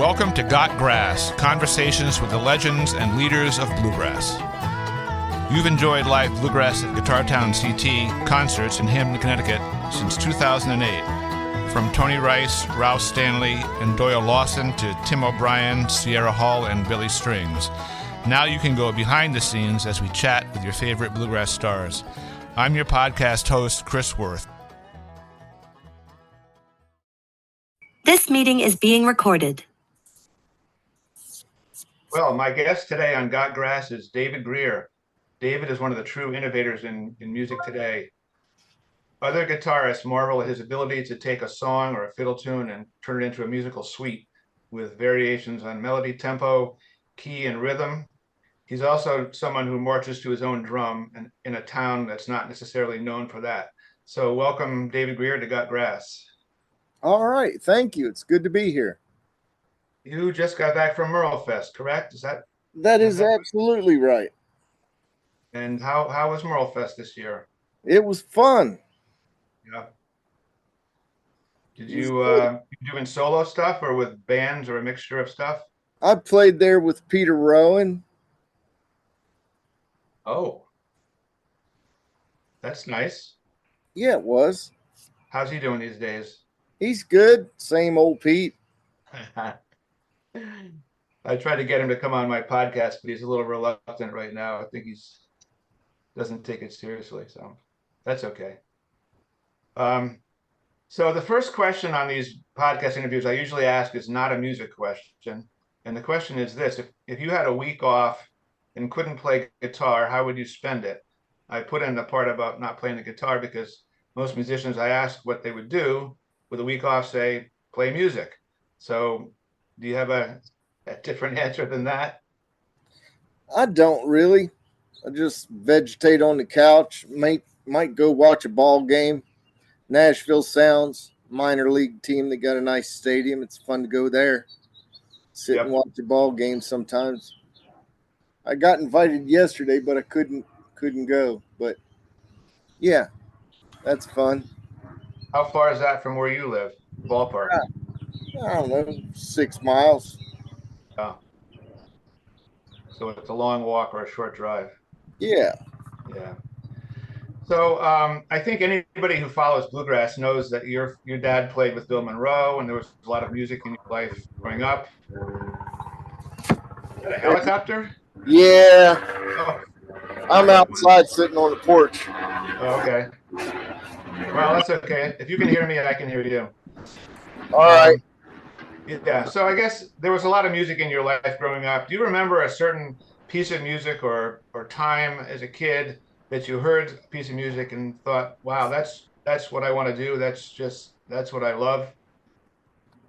Welcome to Got Grass, conversations with the legends and leaders of bluegrass. You've enjoyed live bluegrass at Guitar Town CT concerts in Hampton, Connecticut since 2008. From Tony Rice, Rouse Stanley, and Doyle Lawson to Tim O'Brien, Sierra Hall, and Billy Strings. Now you can go behind the scenes as we chat with your favorite bluegrass stars. I'm your podcast host, Chris Worth. This meeting is being recorded. Well, my guest today on Got Grass is David Grier. David is one of the true innovators in music today. Other guitarists marvel at his ability to take a song or a fiddle tune and turn it into a musical suite with variations on melody, tempo, key, and rhythm. He's also someone who marches to his own drum and in a town that's not necessarily known for that. So welcome, David Grier, to Got Grass. All right, thank you. It's good to be here. You just got back from Monroe Fest, correct? That is absolutely right. And how was Monroe Fest this year? It was fun. Yeah. Did you doing solo stuff or with bands or a mixture of stuff? I played there with Peter Rowan. Oh, that's nice. Yeah, it was. How's he doing these days? He's good. Same old Pete. I tried to get him to come on my podcast, but he's a little reluctant right now. I think doesn't take it seriously, so that's okay. So the first question on these podcast interviews I usually ask is not a music question. And the question is this: if you had a week off and couldn't play guitar, how would you spend it? I put in the part about not playing the guitar because most musicians I ask what they would do with a week off say play music. So do you have a different answer than that? I don't really. I just vegetate on the couch. Might go watch a ball game. Nashville Sounds, minor league team. They got a nice stadium. It's fun to go there. Sit and watch a ball game sometimes. I got invited yesterday, but I couldn't go. But yeah, that's fun. How far is that from where you live? Ballpark? I don't know, 6 miles. Oh. So it's a long walk or a short drive. Yeah. Yeah. So I think anybody who follows bluegrass knows that your dad played with Bill Monroe, and there was a lot of music in your life growing up. Is that a helicopter? Yeah. Oh. I'm outside sitting on the porch. Oh, okay. Well, that's okay. If you can hear me, I can hear you. All right. Yeah. So I guess there was a lot of music in your life growing up. Do you remember a certain piece of music or time as a kid that you heard a piece of music and thought, wow, that's what I want to do. That's what I love.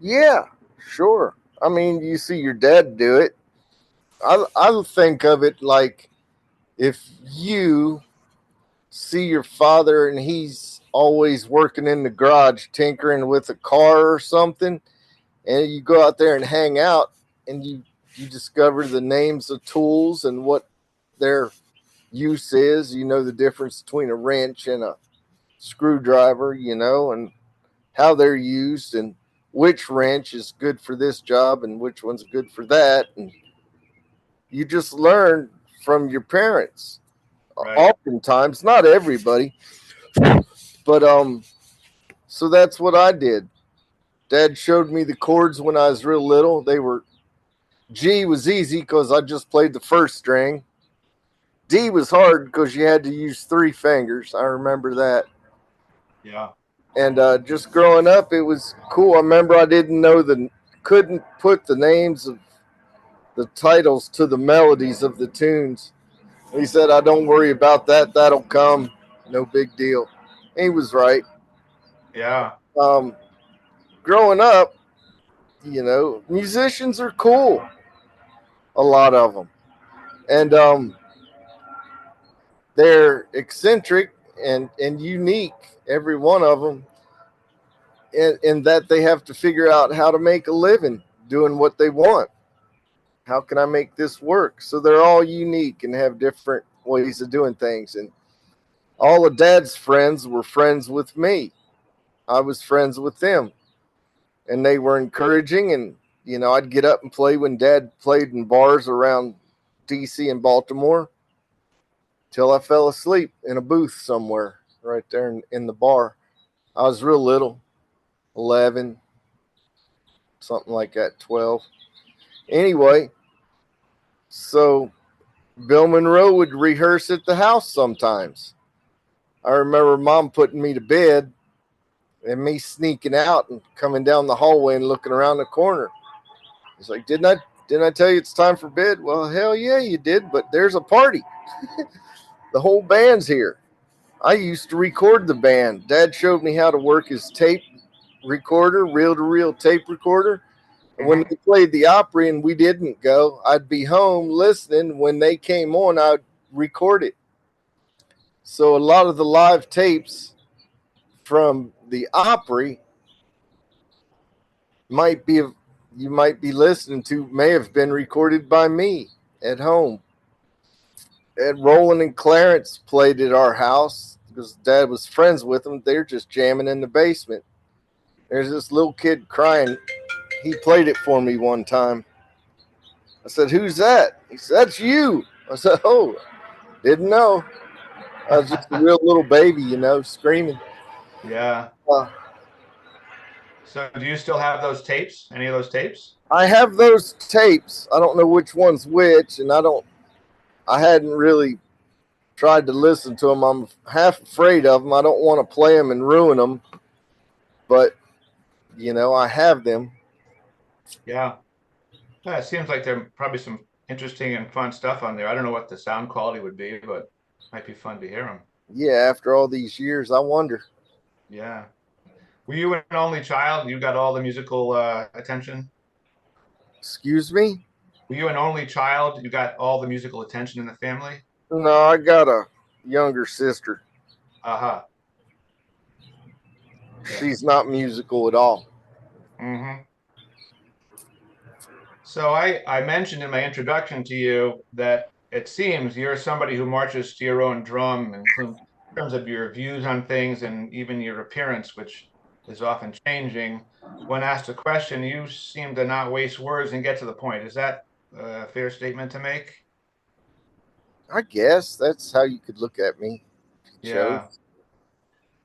Yeah, sure. I mean, you see your dad do it. I think of it like if you see your father and he's always working in the garage tinkering with a car or something, and you go out there and hang out and you discover the names of tools and what their use is. You know the difference between a wrench and a screwdriver, and how they're used and which wrench is good for this job and which one's good for that. And you just learn from your parents. Right. Oftentimes, not everybody, but so that's what I did. Dad showed me the chords when I was real little. G was easy because I just played the first string. D was hard because you had to use 3 fingers. I remember that. Yeah. And just growing up, it was cool. I remember I couldn't put the names of the titles to the melodies of the tunes. He said, "I don't worry about that. That'll come. No big deal." He was right. Yeah. Growing up, musicians are cool. A lot of them. And they're eccentric and unique, every one of them, in that they have to figure out how to make a living doing what they want. How can I make this work? So they're all unique and have different ways of doing things. And all of Dad's friends were friends with me. I was friends with them. And they were encouraging and, I'd get up and play when Dad played in bars around DC and Baltimore till I fell asleep in a booth somewhere right there in the bar. I was real little, 11, something like that, 12. Anyway, so Bill Monroe would rehearse at the house sometimes. I remember Mom putting me to bed and me sneaking out and coming down the hallway and looking around the corner. It's like, didn't I tell you it's time for bed? Well, hell yeah, you did, but there's a party. The whole band's here. I used to record the band. Dad showed me how to work his tape recorder, reel-to-reel tape recorder. And when they played the Opry and we didn't go, I'd be home listening. When they came on, I'd record it. So a lot of the live tapes from the Opry you might be listening to may have been recorded by me at home. And Roland and Clarence played at our house because Dad was friends with them. They're just jamming in the basement. There's this little kid crying. He played it for me one time. I said, "Who's that?" He said, "That's you." I said, "Oh, didn't know." I was just a real little baby, screaming. Yeah. So do you still have those tapes? Any of those tapes? I have those tapes. I don't know which one's which, and I hadn't really tried to listen to them. I'm half afraid of them. I don't want to play them and ruin them, but I have them. Yeah. Yeah, it seems like there probably some interesting and fun stuff on there. I don't know what the sound quality would be, but it might be fun to hear them. Yeah, after all these years, I wonder. Yeah. Were you an only child? You got all the musical attention? Excuse me? Were you an only child? You got all the musical attention in the family? No, I got a younger sister. Uh-huh. She's not musical at all. Mm-hmm. So I mentioned in my introduction to you that it seems you're somebody who marches to your own drum in terms of your views on things and even your appearance, which is often changing. When asked a question, you seem to not waste words and get to the point. Is that a fair statement to make? I guess that's how you could look at me. Yeah.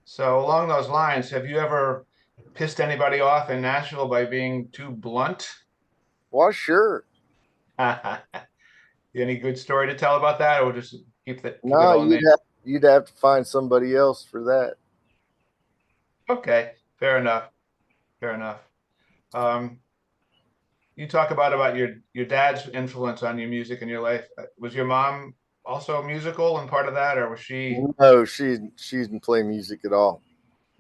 So along those lines, have you ever pissed anybody off in Nashville by being too blunt? Well, sure. Any good story to tell about that, or just keep it No, all in there? you'd have to find somebody else for that. Okay, fair enough. Fair enough. You talk about your dad's influence on your music and your life. Was your mom also musical and part of that, or was she? No, she didn't play music at all.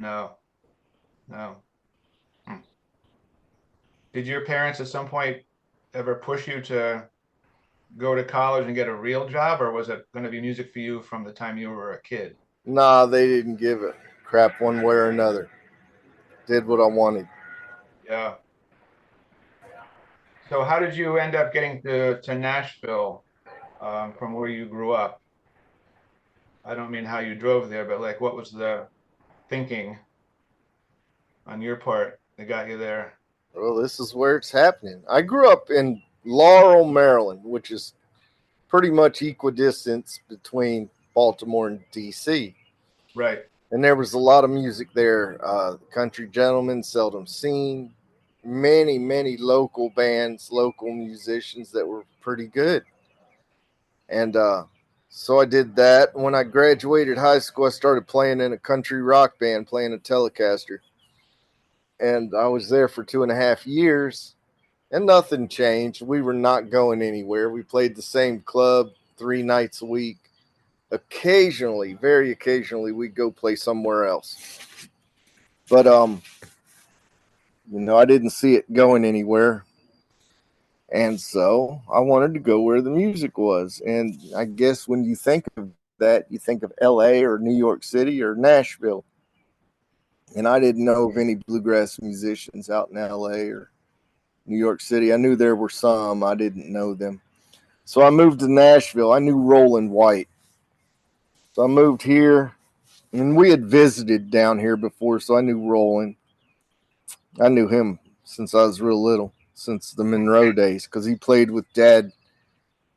No, no. Hmm. Did your parents at some point ever push you to go to college and get a real job, or was it going to be music for you from the time you were a kid? Nah, they didn't give a crap one way or another. Did what I wanted. Yeah. So how did you end up getting to Nashville from where you grew up? I don't mean how you drove there, but like what was the thinking on your part that got you there? Well, this is where it's happening. I grew up in Laurel, Maryland, which is pretty much equidistant between Baltimore and DC. Right. And there was a lot of music there. Country Gentlemen, Seldom Seen, many, many local bands, local musicians that were pretty good. And so I did that. When I graduated high school, I started playing in a country rock band, playing a Telecaster. And I was there for 2.5 years, and nothing changed. We were not going anywhere. We played the same club 3 nights a week. Occasionally, very occasionally, we'd go play somewhere else. But I didn't see it going anywhere. And so I wanted to go where the music was. And I guess when you think of that, you think of LA or New York City or Nashville. And I didn't know of any bluegrass musicians out in LA or New York City. I knew there were some. I didn't know them. So I moved to Nashville. I knew Roland White. So I moved here, and we had visited down here before, so I knew Roland. I knew him since I was real little. since the Monroe days because he played with Dad.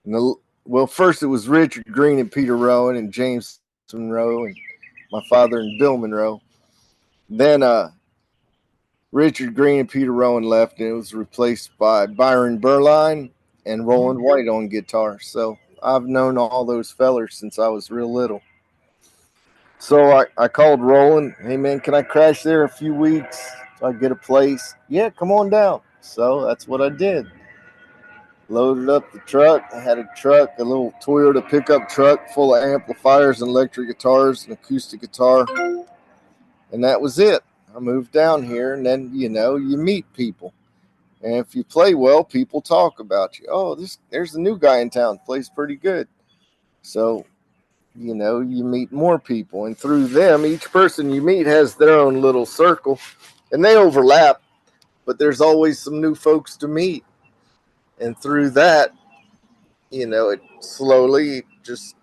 Well, first it was Richard Green and Peter Rowan and James Monroe and my father and Bill Monroe. Then Richard Green and Peter Rowan left, and it was replaced by Byron Berline and Roland White on guitar. So I've known all those fellers since I was real little. So I called Roland, hey man, can I crash there a few weeks so I get a place? Yeah, come on down. So that's what I did. Loaded up the truck. I had a truck, a little Toyota pickup truck full of amplifiers and electric guitars and acoustic guitar. And that was it. I moved down here, and then, you meet people. And if you play well, people talk about you. Oh, there's a new guy in town, plays pretty good. So, you meet more people. And through them, each person you meet has their own little circle. And they overlap, but there's always some new folks to meet. And through that, it slowly just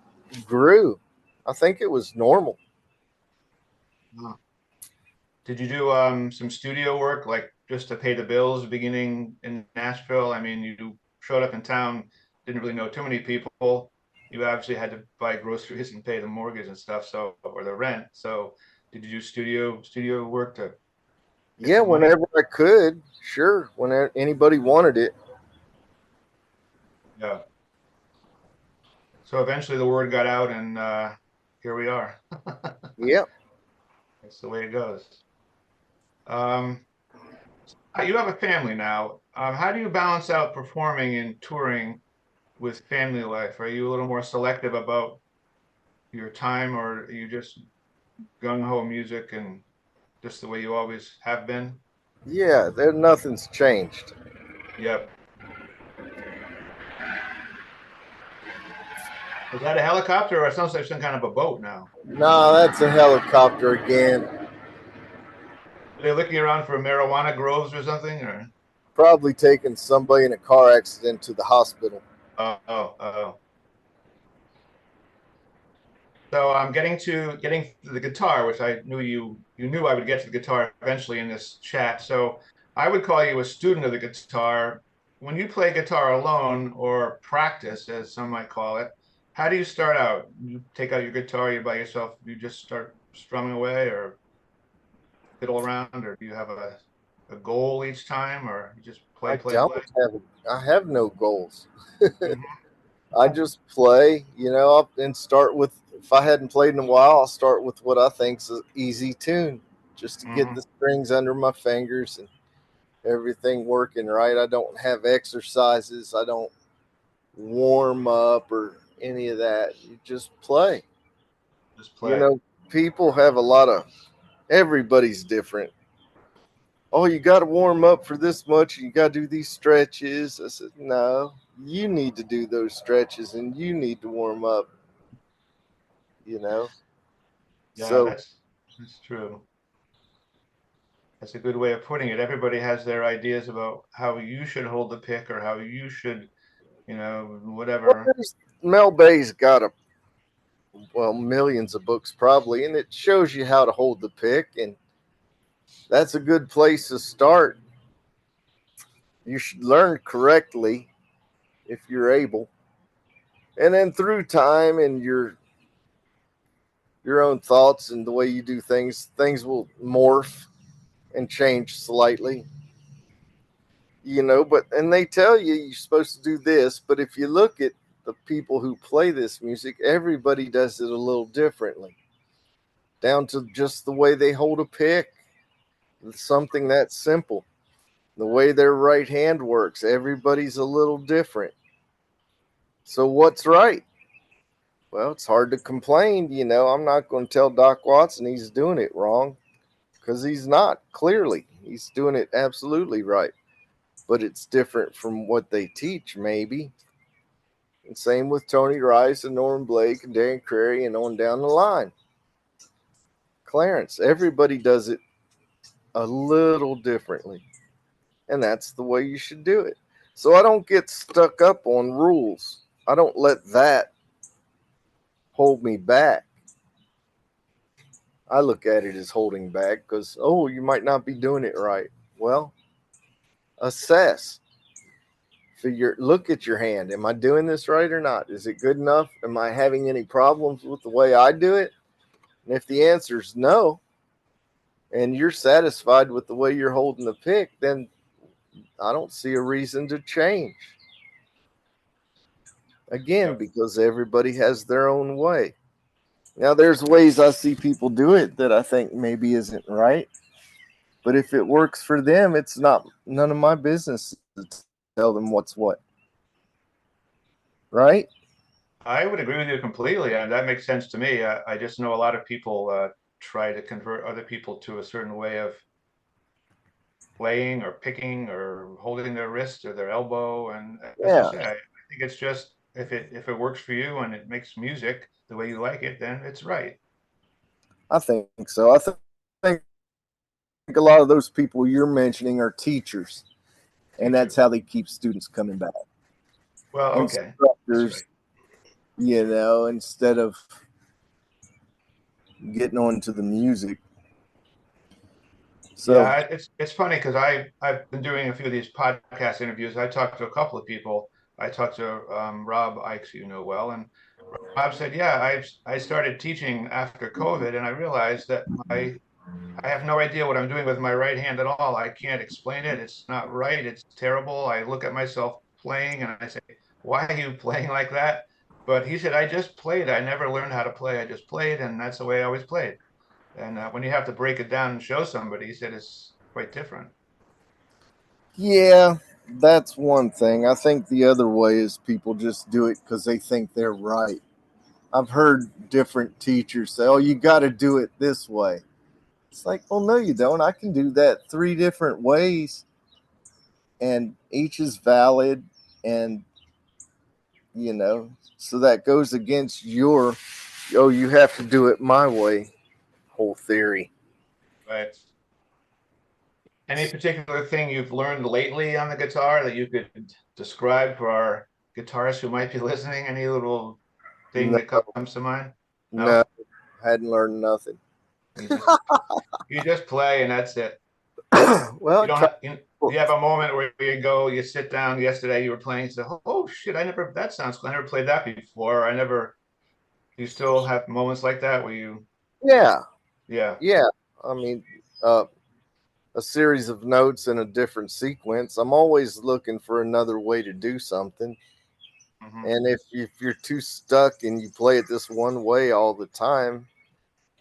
grew. I think it was normal. Did you do some studio work, like just to pay the bills beginning in Nashville? I mean, you showed up in town, didn't really know too many people. You obviously had to buy groceries and pay the mortgage and stuff, or the rent. So did you do studio work to Yeah, whenever I could. Sure, when anybody wanted it. Yeah. So eventually the word got out, and here we are. Yeah. That's the way it goes. You have a family now. How do you balance out performing and touring with family life? Are you a little more selective about your time, or are you just gung-ho music and just the way you always have been? Yeah, nothing's changed. Yep. Is that a helicopter, or it sounds like some kind of a boat now? No, that's a helicopter again. Are they looking around for marijuana groves or something, or? Probably taking somebody in a car accident to the hospital. Oh. So I'm getting to the guitar, which I knew you knew I would get to the guitar eventually in this chat. So I would call you a student of the guitar. When you play guitar alone or practice, as some might call it, how do you start out? You take out your guitar, you by yourself, you just start strumming away or fiddle around, or do you have a goal each time, or you just play? I have no goals. I just play, and start with, if I hadn't played in a while, I'll start with what I think's an easy tune just to get the strings under my fingers and everything working right. I don't have exercises. I don't warm up or any of that. You just play. Just play. People have everybody's different. Oh, you got to warm up for this much. You got to do these stretches. I said, no, you need to do those stretches and you need to warm up, Yeah, So that's true. That's a good way of putting it. Everybody has their ideas about how you should hold the pick or how you should, whatever. Mel Bay's got millions of books probably, and it shows you how to hold the pick, and that's a good place to start. You should learn correctly if you're able. And then through time and your own thoughts and the way you do things will morph and change slightly. And they tell you you're supposed to do this, but if you look at the people who play this music, everybody does it a little differently. Down to just the way they hold a pick. Something that simple. The way their right hand works, everybody's a little different. So what's right? Well, it's hard to complain. I'm not going to tell Doc Watson he's doing it wrong because he's not. Clearly, he's doing it absolutely right. But it's different from what they teach, maybe. And same with Tony Rice and Norman Blake and Dan Crary and on down the line. Clarence, everybody does it a little differently. And that's the way you should do it. So I don't get stuck up on rules. I don't let that hold me back. I look at it as holding back because, you might not be doing it right. Well, assess. look at your hand. Am I doing this right or not? Is it good enough? Am I having any problems with the way I do it? And if the answer is no, and you're satisfied with the way you're holding the pick, then I don't see a reason to change. Again, Yep. because everybody has their own way. Now, there's ways I see people do it that I think maybe isn't right. But if it works for them, it's not none of my business to tell them what's what. Right? I would agree with you completely, and that makes sense to me. I just know a lot of people try to convert other people to a certain way of playing or picking or holding their wrist or their elbow. And as you Yeah, say, I think it's just if it works for you and it makes music the way you like it, then it's right. I think so. Think a lot of those people you're mentioning are teachers, and that's Teachers. how they keep students coming back. Well, okay, that's right. Instructors, instead of getting on to the music. So, Yeah, it's funny because I've been doing a few of these podcast interviews. I talked to a couple of people. I talked to Rob Ikes, you know well, and Rob said, "Yeah, I started teaching after COVID, and I realized that I have no idea what I'm doing with my right hand at all. I can't explain it. It's not right. It's terrible. I look at myself playing and I say, why are you playing like that? But he said, I just played. I never learned how to play. I just played, and that's the way I always played. And when you have to break it down and show somebody, he said it's quite different. yeah, that's one thing. I think the other way is people just do it because they think they're right. I've heard different teachers say, "Oh, you got to do it this way." It's like, well, no, you don't. I can do that three different ways, and each is valid. And, so that goes against your, oh, you have to do it my way whole theory. Right. Any particular thing you've learned lately on the guitar that you could describe for our guitarists who might be listening? Any little thing No, that comes to mind? no, No? hadn't learned nothing. You just you just play and that's it. Well, You don't have you have a moment where you go, you sit down. Yesterday you were playing, you say, "Oh shit, that sounds cool. I never played that before." I never. You still have moments like that where you just yeah, yeah. yeah. I mean, uh, a series of notes in a different sequence. I'm always looking for another way to do something. Hmm. And if you're too stuck and you play it this one way all the time,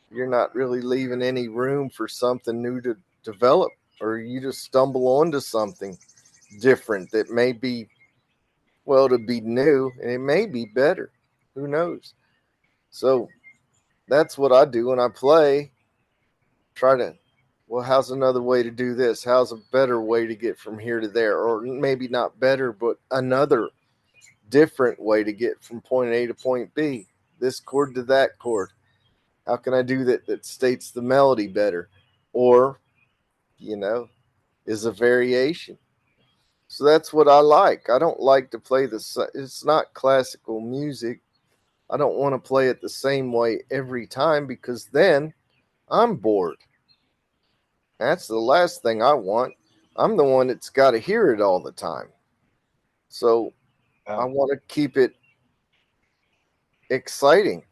you're not really leaving any room for something new to develop, or you just stumble onto something different that may be, well, to be new, and it may be better. Who knows? So that's what I do when I play. Try to, well, how's another way to do this? How's a better way to get from here to there? Or maybe not better, but another different way to get from point A to point B. This chord to that chord. How can I do that states the melody better? Or, you know, is a variation. So that's what I like. I don't like to play it's not classical music. I don't want to play it the same way every time because then I'm bored. That's the last thing I want. I'm the one that's got to hear it all the time. So I Yeah. want to keep it exciting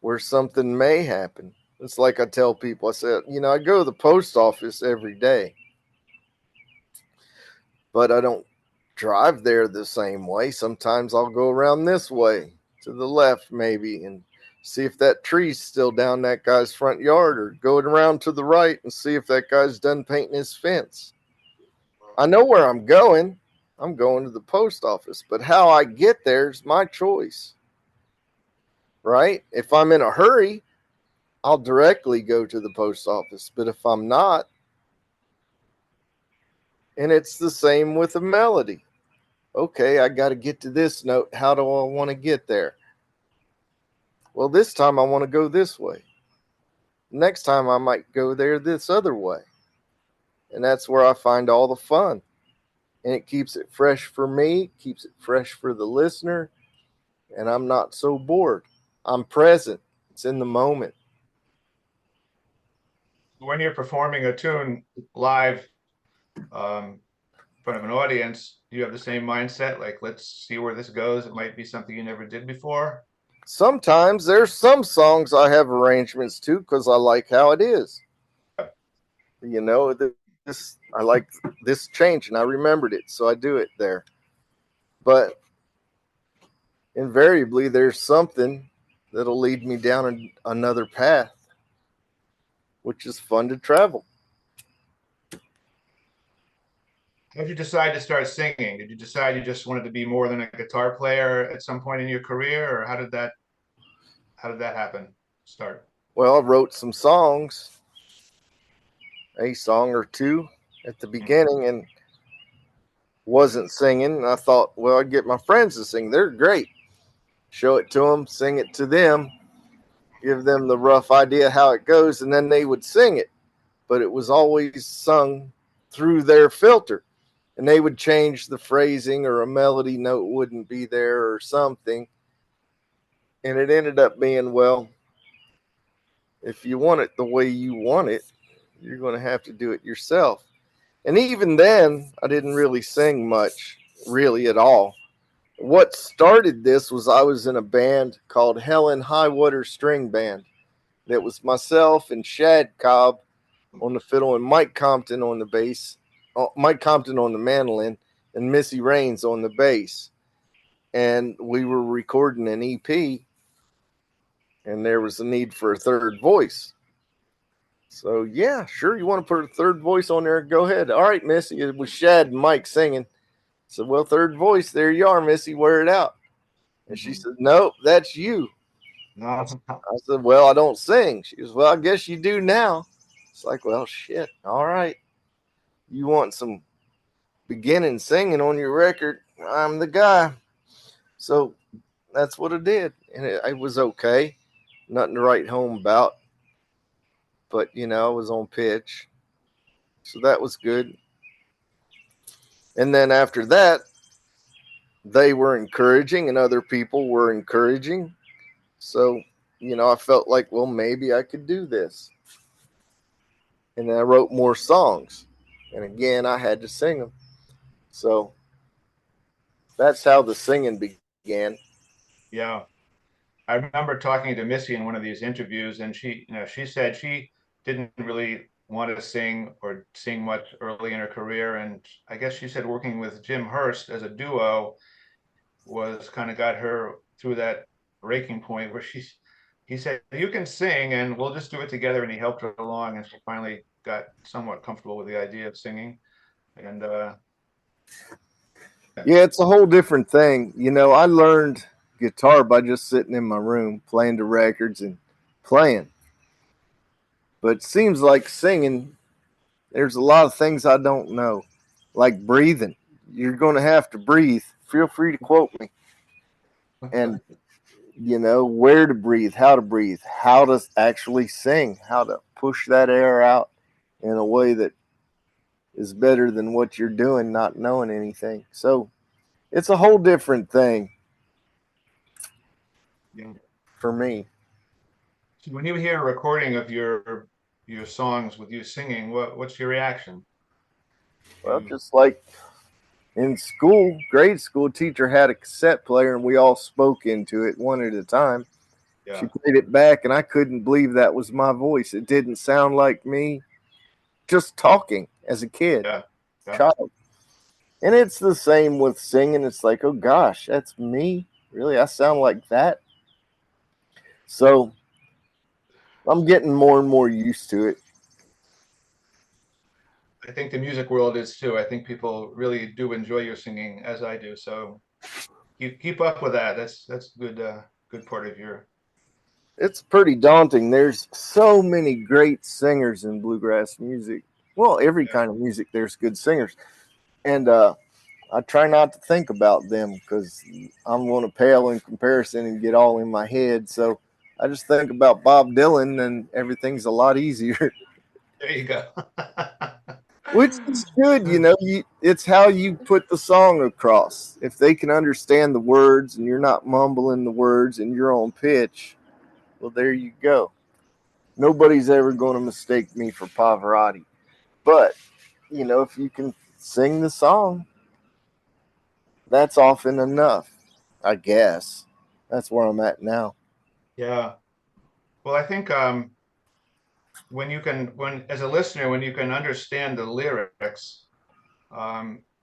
where something may happen. It's like I tell people, I said, I go to the post office every day, but I don't drive there the same way. Sometimes I'll go around this way to the left, maybe, and see if that tree's still down that guy's front yard, or go around to the right and see if that guy's done painting his fence. I know where I'm going. I'm going to the post office, but how I get there is my choice, right? If I'm in a hurry, I'll directly go to the post office. But if I'm not, and it's the same with a melody. Okay, I got to get to this note. How do I want to get there? Well, this time I want to go this way. Next time I might go there this other way. And that's where I find all the fun. And it keeps it fresh for me, keeps it fresh for the listener, and I'm not so bored. I'm present. It's in the moment. When you're performing a tune live in front of an audience, Do you have the same mindset? Like, let's see where this goes. It might be something you never did before. Sometimes there's some songs I have arrangements to because I like how it is. You know, this I like this change and I remembered it, so I do it there. But invariably, there's something that'll lead me down another path, which is fun to travel. How did you decide to start singing? Did you decide you just wanted to be more than a guitar player at some point in your career, or how did that happen? Start. Well, I wrote some songs, a song or two at the beginning, and wasn't singing. I thought, well, I'd get my friends to sing. They're great. Show it to them, sing it to them, give them the rough idea how it goes, and then they would sing it. But it was always sung through their filter. And they would change the phrasing, or a melody note wouldn't be there or something. And it ended up being, well, if you want it the way you want it, you're going to have to do it yourself. And even then, I didn't really sing much, really at all. What started this was I was in a band called Helen Highwater String Band. That was myself and Shad Cobb on the fiddle and Mike Compton on the bass, Mike Compton on the mandolin, and Missy Raines on the bass. And we were recording an EP, and there was a need for a third voice. So, yeah, sure, you want to put a third voice on there? Go ahead. All right, Missy. It was Shad and Mike singing. So, well, third voice, there you are, Missy, wear it out. And she said, nope, that's you. No. I said, well, I don't sing. She goes, well, I guess you do now. It's like, well, shit. All right. You want some beginning singing on your record? I'm the guy. So that's what I did. And it was okay. Nothing to write home about. But, you know, I was on pitch. So that was good. And then after that, they were encouraging and other people were encouraging. So, you know, I felt like, well, maybe I could do this. And then I wrote more songs. And again, I had to sing them. So that's how the singing began. Yeah. I remember talking to Missy in one of these interviews, and she said she didn't really want to sing or sing much early in her career. And I guess she said working with Jim Hurst as a duo was kind of got her through that breaking point where he said, you can sing and we'll just do it together. And he helped her along, and she finally got somewhat comfortable with the idea of singing. And yeah, it's a whole different thing. You know, I learned guitar by just sitting in my room, playing the records and playing. But it seems like singing, there's a lot of things I don't know, like breathing. You're going to have to breathe. Feel free to quote me. And, you know, where to breathe, how to actually sing, how to push that air out in a way that is better than what you're doing, not knowing anything. So it's a whole different thing for me. So when you hear a recording of your songs with you singing, what's your reaction? Well, just like in school, grade school, teacher had a cassette player and we all spoke into it one at a time. Yeah. She played it back and I couldn't believe that was my voice. It didn't sound like me just talking as a kid, child. And it's the same with singing. It's like, oh gosh, that's me. Really? I sound like that? So I'm getting more and more used to it. I think the music world is too. I think people really do enjoy your singing, as I do. So you keep up with that. That's good part of your. It's pretty daunting. There's so many great singers in bluegrass music. Well, every kind of music, there's good singers. And I try not to think about them because I'm going to pale in comparison and get all in my head. So I just think about Bob Dylan and everything's a lot easier. There you go. Which is good, you know. It's how you put the song across. If they can understand the words and you're not mumbling the words and you're on pitch, well, there you go. Nobody's ever going to mistake me for Pavarotti. But, you know, if you can sing the song, That's often enough, I guess. That's where I'm at now. Yeah. Well, I think when as a listener, when you can understand the lyrics,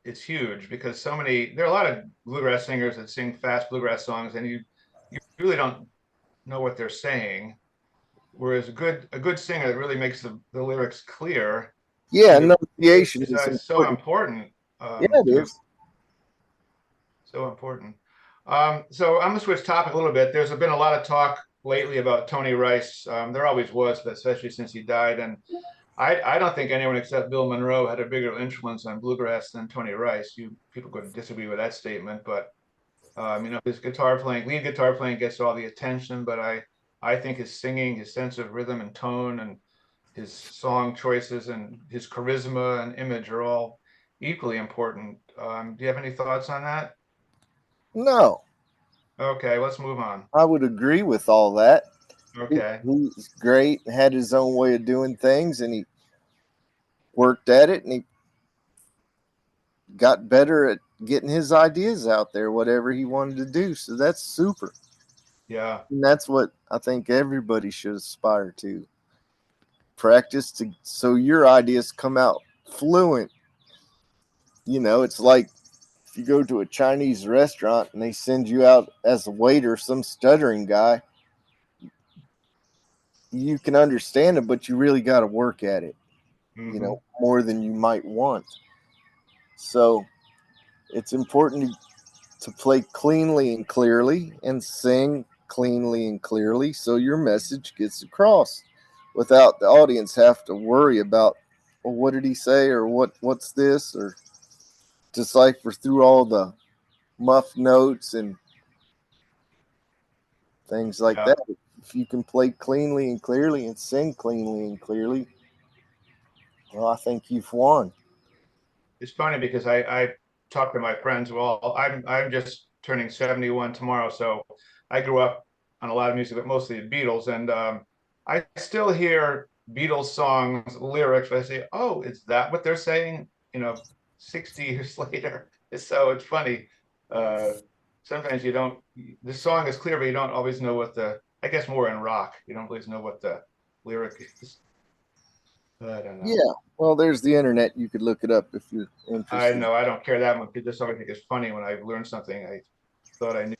it's huge because there are a lot of bluegrass singers that sing fast bluegrass songs, and you really don't know what they're saying. Whereas a good singer that really makes the lyrics clear Yeah, and enunciation is is so important. important Yeah, it to is. so important. So I'm gonna switch topic a little bit. There's been a lot of talk lately about Tony Rice. There always was, but especially since he died. And I don't think anyone except Bill Monroe had a bigger influence on bluegrass than Tony Rice. People could disagree with that statement, but his lead guitar playing gets all the attention, but I think his singing, his sense of rhythm and tone, and his song choices and his charisma and image are all equally important. Do you have any thoughts on that? No, Okay, let's move on. I would agree with all that. Okay, He's great, had his own way of doing things, and he worked at it, and he got better at getting his ideas out there, whatever he wanted to do. So that's super. yeah, And that's what I think everybody should aspire to. Practice so your ideas come out fluent. It's like if you go to a Chinese restaurant and they send you out as a waiter, some stuttering guy, you can understand it, but you really got to work at it, hmm, more than you might want. So it's important to play cleanly and clearly and sing cleanly and clearly so your message gets across without the audience have to worry about, well, what did he say, or what's this, or decipher through all the muff notes and things like yeah. that. If you can play cleanly and clearly and sing cleanly and clearly, well, I think you've won. It's funny because I talk to my friends. Well, I'm just turning 71 tomorrow, so I grew up on a lot of music, but mostly the Beatles, and I still hear Beatles songs lyrics. But I say, oh, is that what they're saying? 60 years later. It's funny. Uh, Sometimes you don't. The song is clear, but you don't always know what the. I guess more in rock, you don't always know what the lyric is. I don't know. Yeah. Well, there's the internet. You could look it up if you're I interested. know I don't care that much. I just always think it's funny when I learn something I thought I knew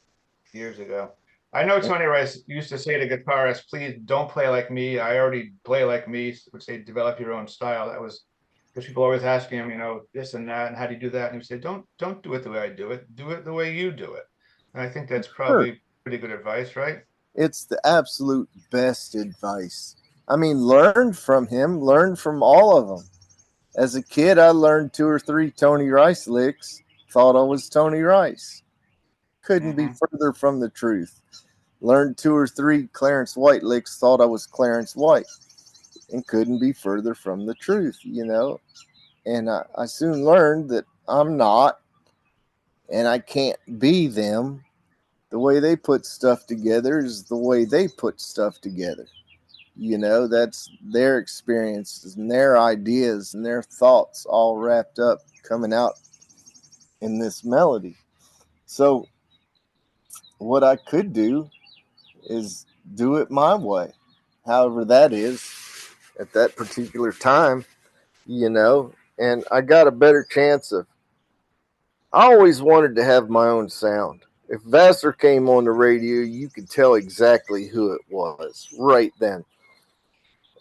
years ago. I know Tony Rice used to say to guitarists, "Please don't play like me. I already play like me," which they develop your own style. That was because people always asking him, this and that, and how do you do that? And he would say, "Don't do it the way I do it. Do it the way you do it." And I think that's Sure. probably pretty good advice, right? It's the absolute best advice. I mean, learn from him, learn from all of them. As a kid, I learned two or three Tony Rice licks, thought I was Tony Rice. Couldn't be Hmm. further from the truth. Learned two or three Clarence White licks, thought I was Clarence White, and couldn't be further from the truth. And I soon learned that I'm not, and I can't be them. The way they put stuff together is the way they put stuff together. That's their experiences and their ideas and their thoughts all wrapped up coming out in this melody. So, what I could do is do it my way, however that is at that particular time. And I got a better chance of. I always wanted to have my own sound. If Vassar came on the radio, you could tell exactly who it was right then.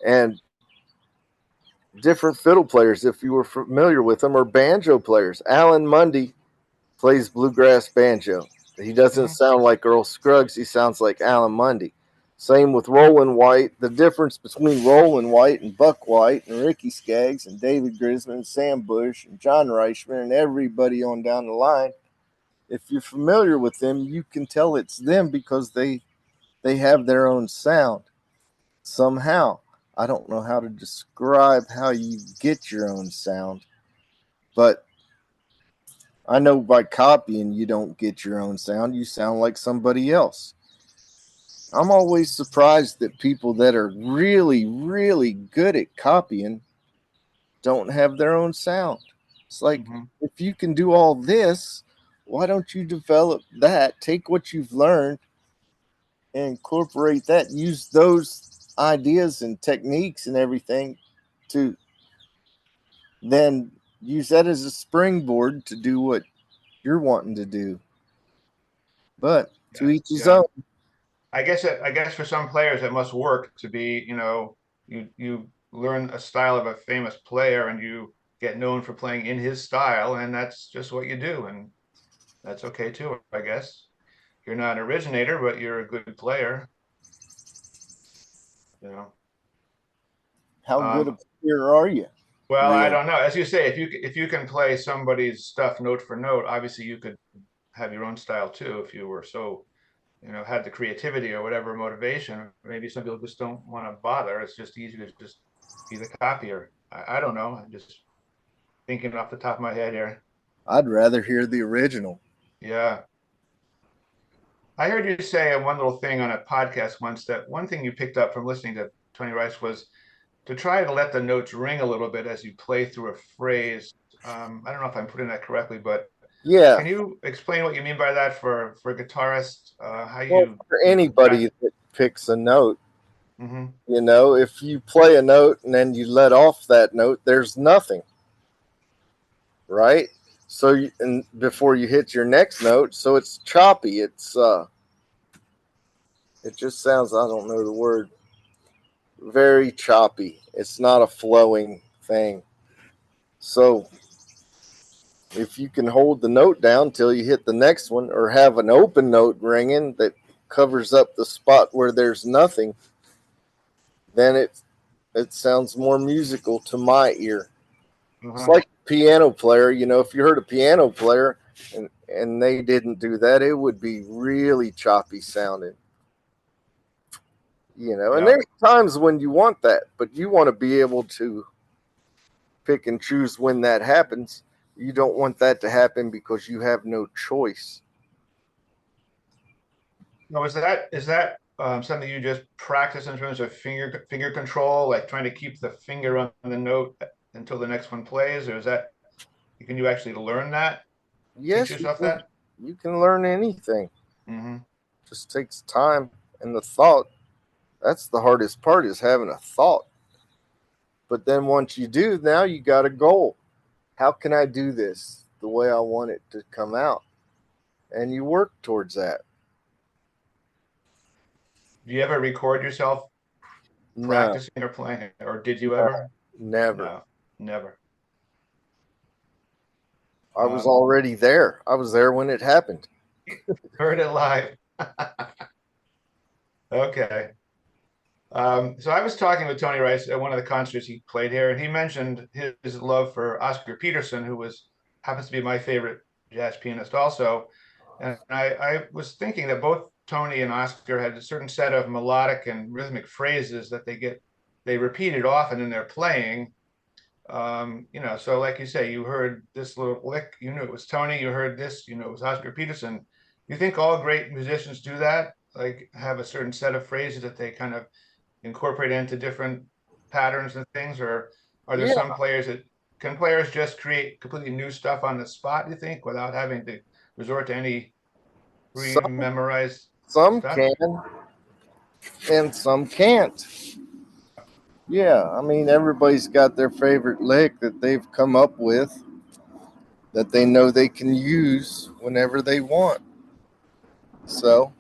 And different fiddle players, if you were familiar with them, or banjo players. Alan Mundy plays bluegrass banjo. He doesn't Hmm. sound like Earl Scruggs, he sounds like Alan Mundy. Same with Roland White. The difference between Roland White and Buck White and Ricky Skaggs and David Grisman and Sam Bush and John Reichman and everybody on down the line, if you're familiar with them, you can tell it's them because they have their own sound somehow. I don't know how to describe how you get your own sound, but I know by copying you don't get your own sound. You sound like somebody else. I'm always surprised that people that are really, really good at copying don't have their own sound. It's like, Hmm. if you can do all this, why don't you develop that? Take what you've learned and incorporate that. Use those ideas and techniques and everything to then use that as a springboard to do what you're wanting to do. But to each his Yeah. own. I guess for some players it must work to be, you learn a style of a famous player and you get known for playing in his style, and that's just what you do, and that's okay too, I guess. You're not an originator, but you're a good player, you know. How good a Um, player are you, well, I really? don't know. As you say, if you can play somebody's stuff note for note, obviously you could have your own style too if you were so, had the creativity or whatever motivation. Maybe some people just don't want to bother. It's just easy to just be the copier. I don't know. I'm just thinking off the top of my head here. I'd rather hear the original. Yeah. I heard you say one little thing on a podcast once, that one thing you picked up from listening to Tony Rice was to try to let the notes ring a little bit as you play through a phrase. I don't know if I'm putting that correctly, but Yeah. can you explain what you mean by that for a guitarist? How Well, you for you anybody that picks a note, Mhm. if you play a note and then you let off that note, there's nothing, right? So, and before you hit your next note, so it's choppy. It just sounds, I don't know the word, very choppy. It's not a flowing thing. So, if you can hold the note down till you hit the next one, or have an open note ringing that covers up the spot where there's nothing, then it sounds more musical to my ear. It's Uh-huh. like a piano player. If you heard a piano player and they didn't do that, it would be really choppy sounding. And Yeah. there's times when you want that, but you want to be able to pick and choose when that happens. You don't want that to happen because you have no choice. No, is that something you just practice in terms of finger control, like trying to keep the finger on the note until the next one plays, or is that can you actually learn that? Teach Yes, yourself that? you can learn anything. Hmm. Just takes time and the thought. That's the hardest part, is having a thought. But then once you do, now you got a goal. How can I do this the way I want it to come out? And you work towards that. Do you ever record yourself No, practicing or playing, or did you no, ever? never. No, never. I was Um, already there. I was there when it happened. Heard it live. Okay. So I was talking with Tony Rice at one of the concerts he played here, and he mentioned his love for Oscar Peterson, who happens to be my favorite jazz pianist also. And I was thinking that both Tony and Oscar had a certain set of melodic and rhythmic phrases that they repeated often in their playing. So like you say, you heard this little lick, you knew it was Tony, you heard this, you know it was Oscar Peterson. You think all great musicians do that? Like have a certain set of phrases that they kind of incorporate into different patterns and things, or are there Yeah, some players that can players just create completely new stuff on the spot, you think, without having to resort to any some pre-memorized some stuff? can and some can't. Yeah, I mean everybody's got their favorite lick that they've come up with that they know they can use whenever they want. So,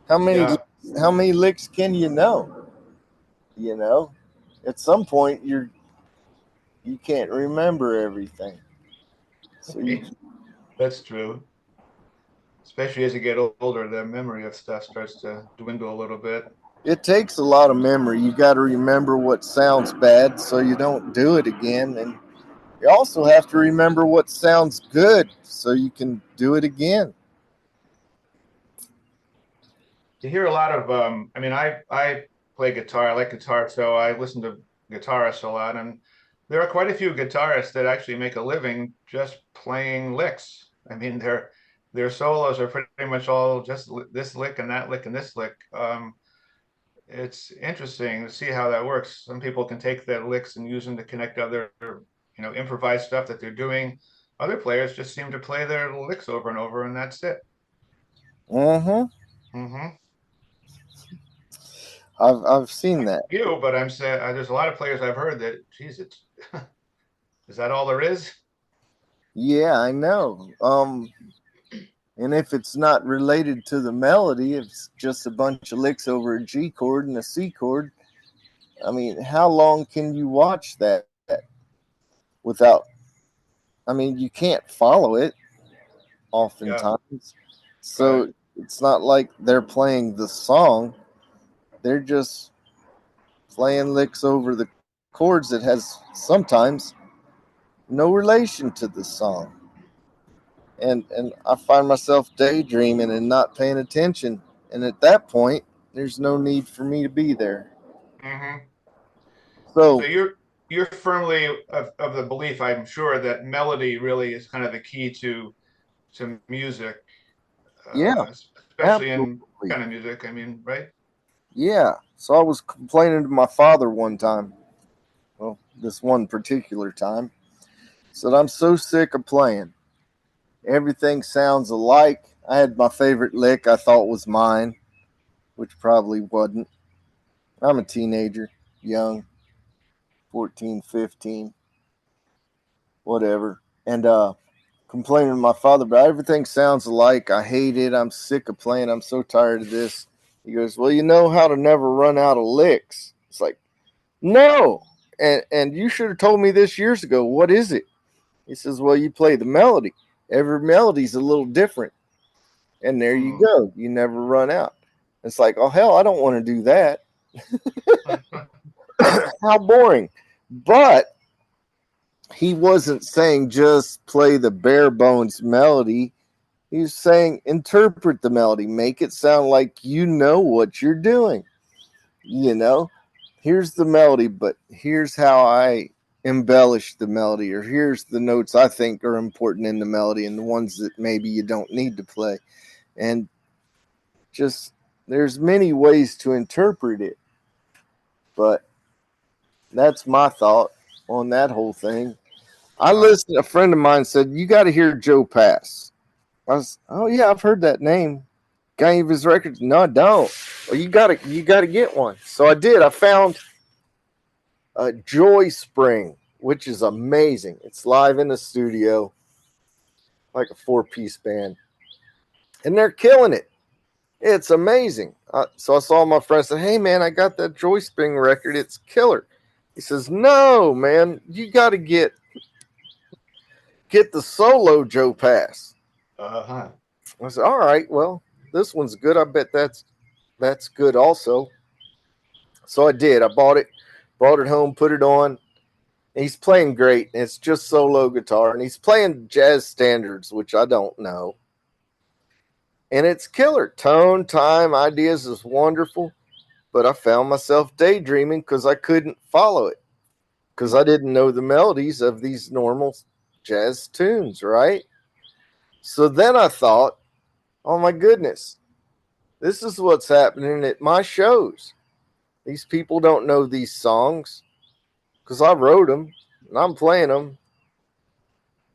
how many Yeah. how many licks can you know? You know, at some point you can't remember everything. So That's true. Especially as you get older, the memory of stuff starts to dwindle a little bit. it takes a lot of memory. You got to remember what sounds bad so you don't do it again, and you also have to remember what sounds good so you can do it again. You hear a lot of I play guitar, I like guitar, so I listen to guitarists a lot, and there are quite a few guitarists that actually make a living just playing licks. I mean, their solos are pretty much all just this lick and that lick and this lick. It's interesting to see how that works. Some people can take the licks and use them to connect other, improvised stuff that they're doing. Other players just seem to play their licks over and over, and that's it. Mm-hmm. Mm-hmm. I've seen that. You, but I'm saying there's a lot of players I've heard that, geez, it's is that all there is? Yeah, I know. And if it's not related to the melody, if it's just a bunch of licks over a G chord and a C chord, I mean, how long can you watch that without? I mean, you can't follow it Yeah, oftentimes. right. So it's not like they're playing the song. They're just playing licks over the chords that has sometimes no relation to the song. And I find myself daydreaming and not paying attention. And at that point, there's no need for me to be there. Mm-hmm. So So you're firmly of the belief, I'm sure, that melody really is kind of the key to music, yeah, especially in absolutely. kind of music. I mean, right? Yeah. So I was complaining to my father one time. Well, this one particular time. Said I'm so sick of playing. Everything sounds alike. I had my favorite lick I thought was mine, which probably wasn't. I'm a teenager, young, 14, 15, whatever. And complaining to my father, but everything sounds alike. I hate it. I'm sick of playing. I'm so tired of this. He goes, well, you know how to never run out of licks. It's like, no. And you should have told me this years ago. What is it? He says, well, you play the melody. Every melody's a little different. And there you Hmm. go. You never run out. It's like, oh, hell, I don't want to do that. How boring. But he wasn't saying just play the bare bones melody. He's saying interpret the melody, make it sound like you know what you're doing. You know, here's the melody, but here's how I embellish the melody, or here's the notes I think are important in the melody and the ones that maybe you don't need to play. And just there's many ways to interpret it, but that's my thought on that whole thing. I Wow. listened, a friend of mine said, you got to hear Joe Pass. I was, oh yeah, I've heard that name. Got any of his records? No, I don't. Well, you gotta get one. So I did. I found Joy Spring, which is amazing. It's live in the studio, like a 4-piece band, and they're killing it. It's amazing. So I saw my friend said, "Hey man, I got that Joy Spring record. It's killer." He says, "No man, you got to get the solo Joe Pass." Uh-huh. I said, "All right, well, this one's good. I bet that's good also." So I did. I brought it home, put it on. He's playing great. It's just solo guitar, and he's playing jazz standards, which I don't know. And it's killer. Tone, time, ideas is wonderful. But I found myself daydreaming because I couldn't follow it because I didn't know the melodies of these normal jazz tunes, right? So then I thought, oh my goodness, this is what's happening at my shows. These people don't know these songs because I wrote them and I'm playing them.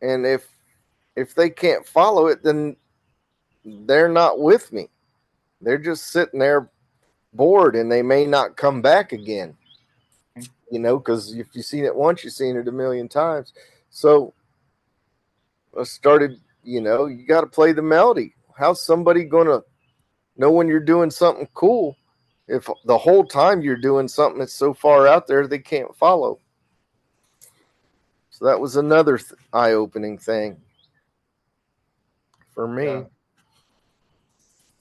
And if they can't follow it, then they're not with me. They're just sitting there bored and they may not come back again, because if you've seen it once, you've seen it a million times. So I started, you got to play the melody. How's somebody going to know when you're doing something cool if the whole time you're doing something that's so far out there they can't follow? So that was another eye opening thing for Yeah. me.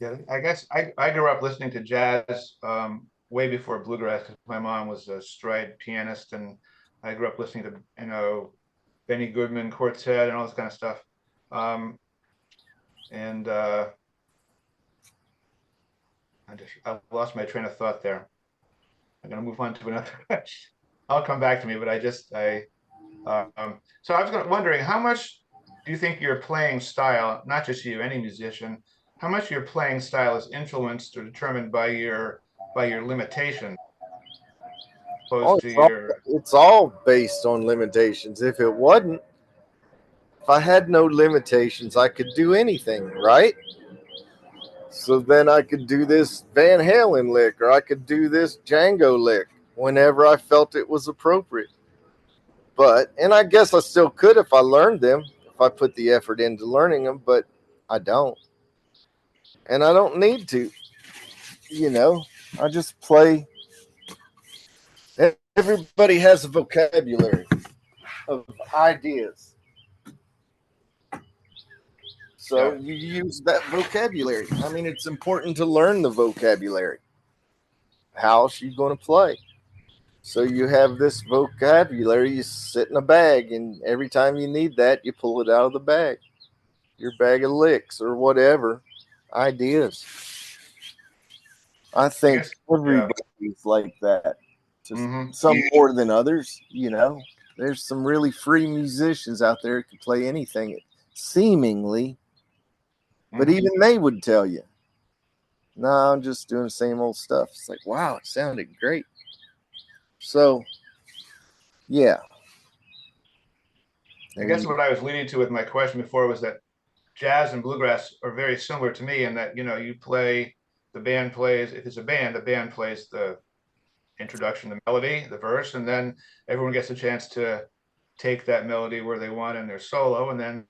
Yeah. I guess I grew up listening to jazz way before bluegrass because my mom was a stride pianist, and I grew up listening to, Benny Goodman Quartet and all this kind of stuff. Um, and I lost my train of thought there. I'm gonna move on to another question. I'll come back to me, but so I was wondering, how much do you think your playing style, not just you, any musician, how much your playing style is influenced or determined by your limitation, Oh, opposed to your it's all based on limitations. If it wasn't, if I had no limitations, I could do anything, right? So then I could do this Van Halen lick, or I could do this Django lick whenever I felt it was appropriate. And I guess I still could if I learned them, if I put the effort into learning them, but I don't. And I don't need to, I just play. Everybody has a vocabulary of ideas. So Yeah. you use that vocabulary. I mean, it's important to learn the vocabulary. How else are you going to play? So you have this vocabulary, you sit in a bag, and every time you need that, you pull it out of the bag. Your bag of licks or whatever, ideas. I I think guess. Yeah. everybody's like that. Just Hmm. some more than others, There's some really free musicians out there who can play anything, seemingly, but even they would tell you, no, I'm just doing the same old stuff. It's like, wow, it sounded great. So, yeah. I guess what I was leading to with my question before was that jazz and bluegrass are very similar to me in that, you play, the band plays, if it's a band, the band plays the introduction, the melody, the verse, and then everyone gets a chance to take that melody where they want in their solo. And then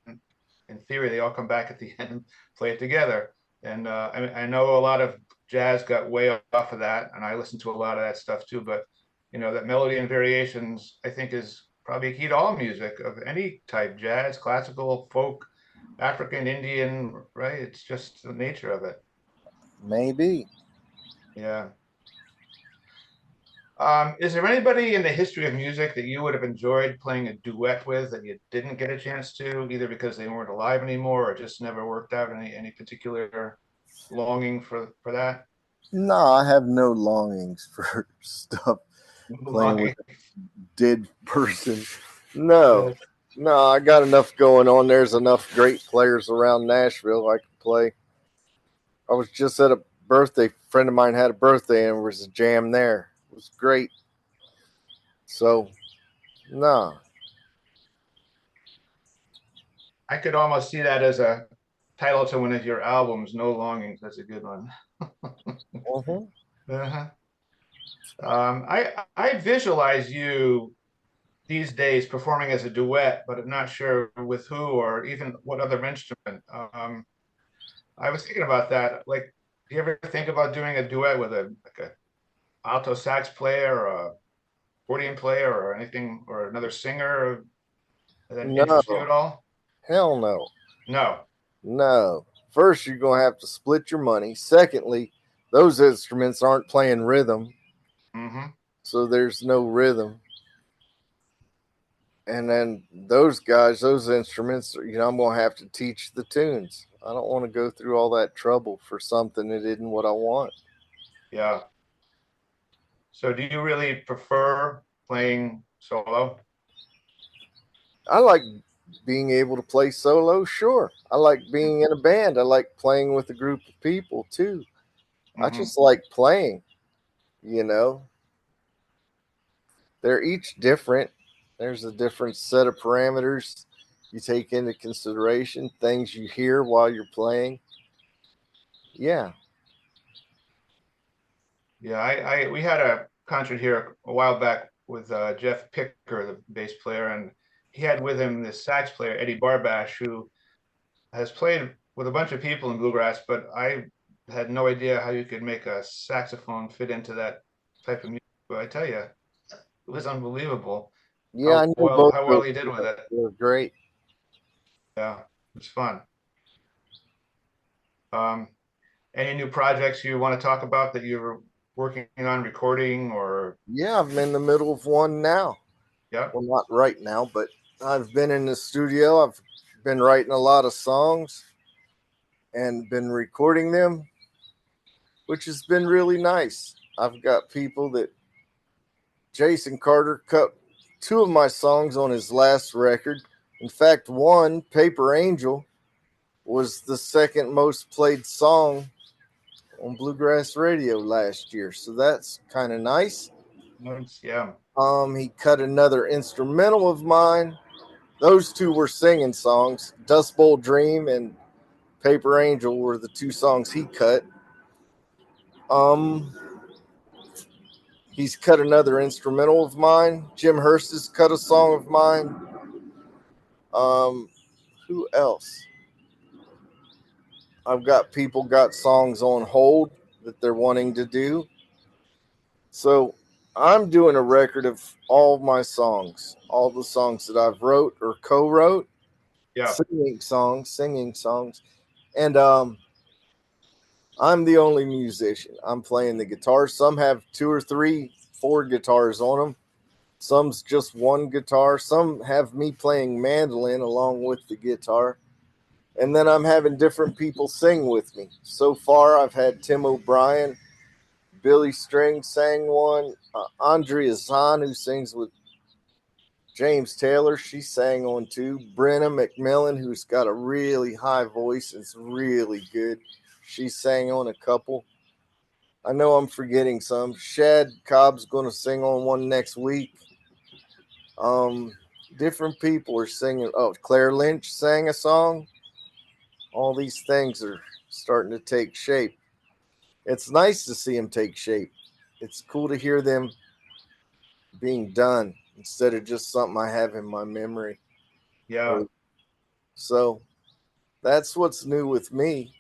in theory, they all come back at the end and play it together. And I know a lot of jazz got way off of that, and I listen to a lot of that stuff too. But that melody and variations, I think, is probably key to all music of any type: jazz, classical, folk, African, Indian. Right? It's just the nature of it. Maybe. Yeah. Is there anybody in the history of music that you would have enjoyed playing a duet with that you didn't get a chance to, either because they weren't alive anymore or just never worked out? Any particular longing for that? No, I have no longings for stuff playing with Longing. a dead person. No, no, I got enough going on. There's enough great players around Nashville I can play. I was just at a birthday. Friend of mine had a birthday and there was a jam there. It was great. So, no. I could almost see that as a title to one of your albums, No Longings. That's a good one. Mm-hmm. Uh-huh. I visualize you these days performing as a duet, but I'm not sure with who or even what other instrument. I was thinking about that. Like, do you ever think about doing a duet with a alto sax player or a accordion player or anything, or another singer that No, interests you at all? hell no. No. No. First, you're going to have to split your money. Secondly, those instruments aren't playing rhythm. Mm-hmm. So there's no rhythm. And then those guys, those instruments, I'm going to have to teach the tunes. I don't want to go through all that trouble for something that isn't what I want. Yeah. So do you really prefer playing solo? I like being able to play solo, sure. I like being in a band. I like playing with a group of people too. I Mm-hmm. just like playing, you know. They're each different. There's a different set of parameters you take into consideration, things you hear while you're playing. Yeah. Yeah, we had a concert here a while back with Jeff Picker, the bass player, and he had with him this sax player, Eddie Barbash, who has played with a bunch of people in bluegrass, but I had no idea how you could make a saxophone fit into that type of music. But I tell you, it was unbelievable Yeah, I knew both how well those he did with it. were great. Yeah, it was fun. Um, any new projects you want to talk about that you're working on recording or? Yeah, I'm in the middle of one now. Yeah. Well, not right now, but I've been in the studio. I've been writing a lot of songs and been recording them, which has been really nice. I've got people that Jason Carter cut two of my songs on his last record. In fact, one, Paper Angel, was the second most played song on Bluegrass Radio last year. So that's kind of nice. Yeah. He cut another instrumental of mine. those two were singing songs. Dust Bowl Dream and Paper Angel were the two songs he cut. He's cut another instrumental of mine. Jim Hurst has cut a song of mine. Who else? I've got people got songs on hold that they're wanting to do. So I'm doing a record of all my songs, all the songs that I've wrote or co-wrote. Yeah. Singing songs. And I'm the only musician. I'm playing the guitar. Some have 2 or 3, 4 guitars on them. Some's just one guitar. Some have me playing mandolin along with the guitar. And then I'm having different people sing with me. So far, I've had Tim O'Brien, Billy String sang one, Andrea Zahn, who sings with James Taylor, she sang on too. Brenna McMillan, who's got a really high voice, is really good. She sang on a couple. I know I'm forgetting some. Shad Cobb's going to sing on one next week. Different people are singing. Oh, Claire Lynch sang a song. All these things are starting to take shape. It's nice to see them take shape. It's cool to hear them being done instead of just something I have in my memory. Yeah. So that's what's new with me.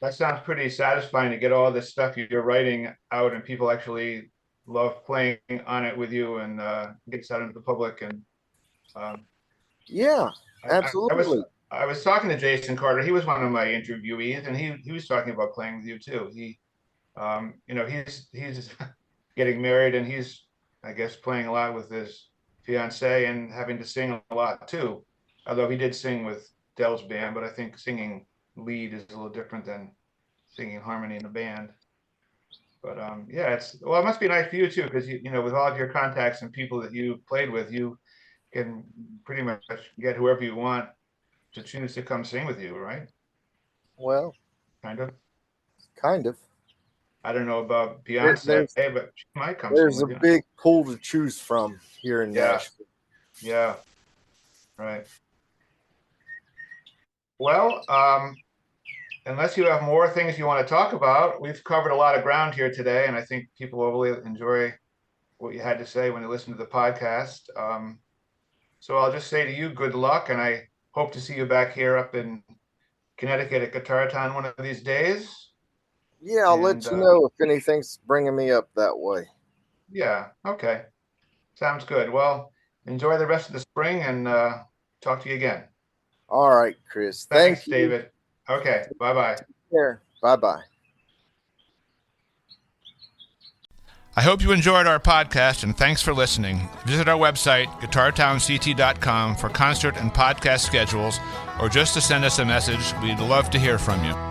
That sounds pretty satisfying to get all this stuff you're writing out and people actually love playing on it with you and gets out into the public. And yeah, absolutely. I was talking to Jason Carter. He was one of my interviewees, and he was talking about playing with you too. He, he's getting married, and he's, I guess, playing a lot with his fiance and having to sing a lot too. Although he did sing with Dell's band, but I think singing lead is a little different than singing harmony in a band. But yeah, it must be nice for you too, because you know, with all of your contacts and people that you played with, you can pretty much get whoever you want to choose to come sing with you, right? Well, kind of. I don't know about Beyonce, but she might come. There's a big pool to choose from here in Nashville. Yeah, right. Well, unless you have more things you want to talk about, we've covered a lot of ground here today, and I think people will really enjoy what you had to say when they listen to the podcast. So I'll just say to you, good luck, and I hope to see you back here up in Connecticut at Guitar Town one of these days. Yeah, I'll let you know if anything's bringing me up that way. Yeah, okay. Sounds good. Well, enjoy the rest of the spring and talk to you again. All right, Chris. Thanks, David. Okay, bye-bye. Take care. Bye-bye. I hope you enjoyed our podcast, and thanks for listening. Visit our website, guitartownct.com, for concert and podcast schedules, or just to send us a message. We'd love to hear from you.